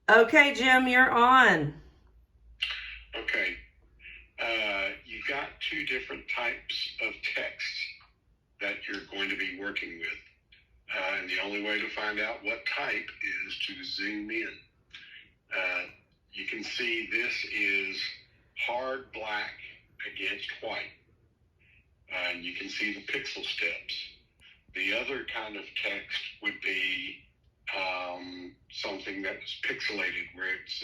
Okay, Jim, you're on. Okay. You've got two different types of text that you're going to be working with. And the only way to find out what type is to zoom in. Uh, you can see this is hard black against white. And you can see the pixel steps. The other kind of text would be something that's pixelated, where it's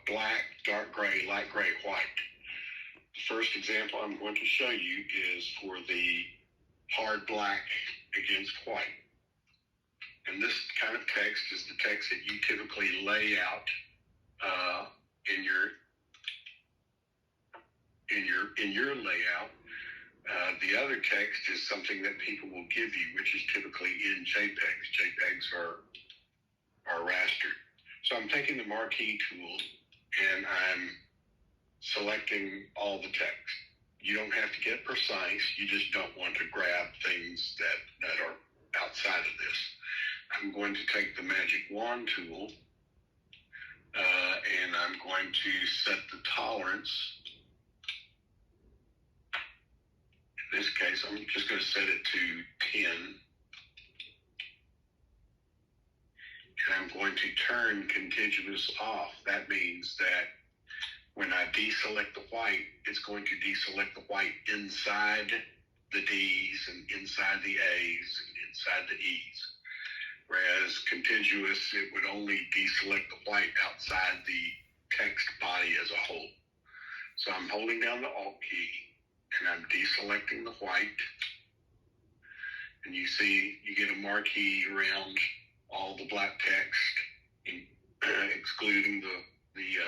black, dark gray, light gray, white. The first example I'm going to show you is for the hard black against white. And this kind of text is the text that you typically lay out in your layout. The other text is something that people will give you, which is typically in JPEGs. JPEGs are raster. So I'm taking the marquee tool and I'm selecting all the text. You don't have to get precise. You just don't want to grab things that are outside of this. I'm going to take the magic wand tool and I'm going to set the tolerance. In this case, I'm just going to set it to 10. And I'm going to turn contiguous off. That means that when I deselect the white, it's going to deselect the white inside the D's and inside the A's and inside the E's. Whereas contiguous, it would only deselect the white outside the text body as a whole. So I'm holding down the Alt key and I'm deselecting the white. And you see, you get a marquee around all the black text, excluding the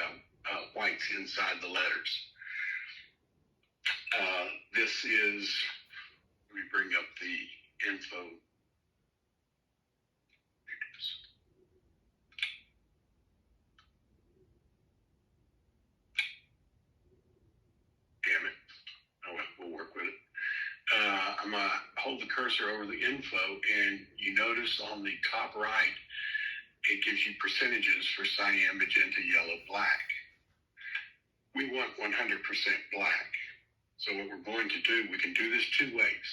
whites inside the letters. This is, let me bring up the info. Damn it. Oh, well, we'll work with it. I'm going to hold the cursor over the info, and you notice on the top right, it gives you percentages for cyan, magenta, yellow, black. We want 100% black. So what we're going to do, we can do this two ways.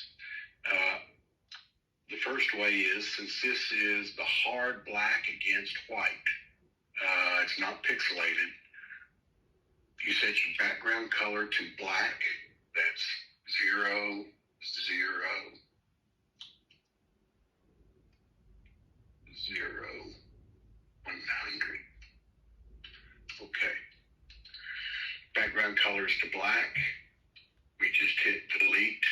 The first way is, since this is the hard black against white, it's not pixelated, you set your background color to black. That's 0, 0, 0, 100. Okay. Background colors to black. We just hit delete.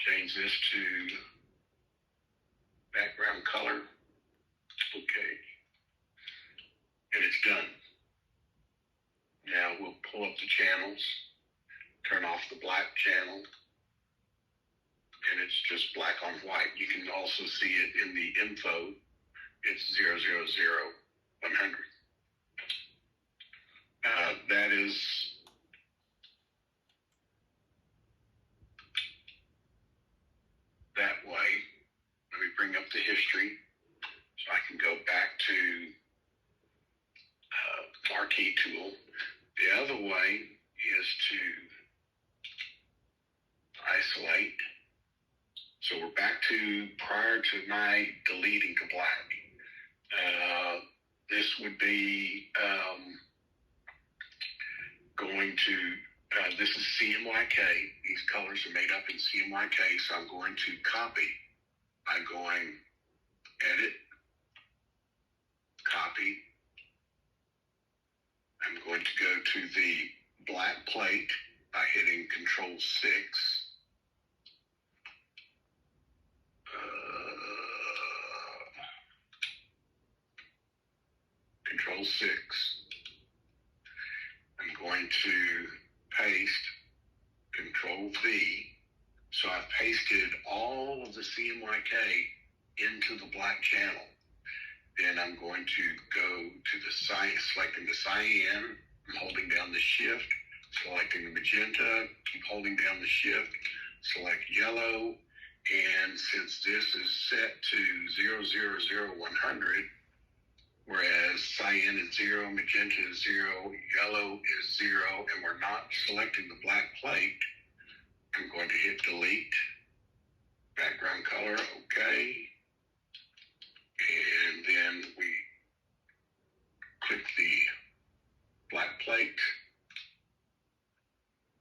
Change this to background color. Okay. And it's done. Now we'll pull up the channels, turn off the black channel, and it's just black on white. You can also see it in the info. It's 0, 0, 0, 100. That is that way. Let me bring up the history so I can go back to marquee tool. The other way is to isolate. So we're back to prior to my deleting to black. This would be going to, this is CMYK. These colors are made up in CMYK, so I'm going to copy by going edit, copy. I'm going to go to the black plate by hitting Control 6. Control 6. I'm going to paste Control V. So I've pasted all of the CMYK into the black channel. Then I'm going to go to the cyan, selecting the cyan. I'm holding down the shift, selecting the magenta, keep holding down the shift, select yellow, And since this is set to 000 100, whereas cyan is 0, magenta is 0, yellow is 0, and we're not selecting the black plate, I'm going to hit delete, background color, okay, and then we click the black plate,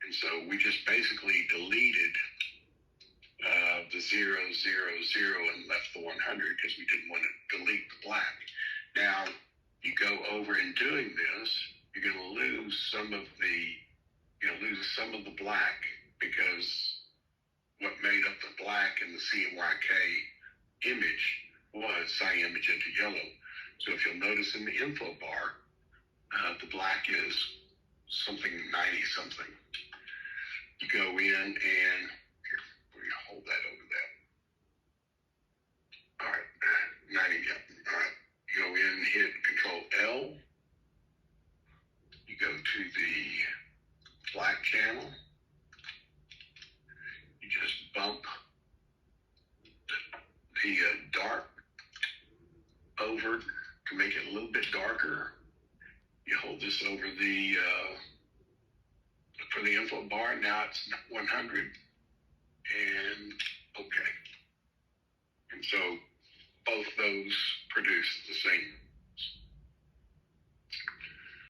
and so we just basically deleted the 000 and left the 100 because we didn't want to delete the black. Now, you go over in doing this, you're going to lose some of the black, because what made up the black in the CMYK image was cyan, magenta, yellow. So if you'll notice in the info bar, the black is something 90 something. You go in and here, we hold that over there. All right, 90, yeah. All right, you go in and hit Control L. You go to the black channel. You just bump the dark over to make it a little bit darker. You hold this over the for the info bar. Now it's 100.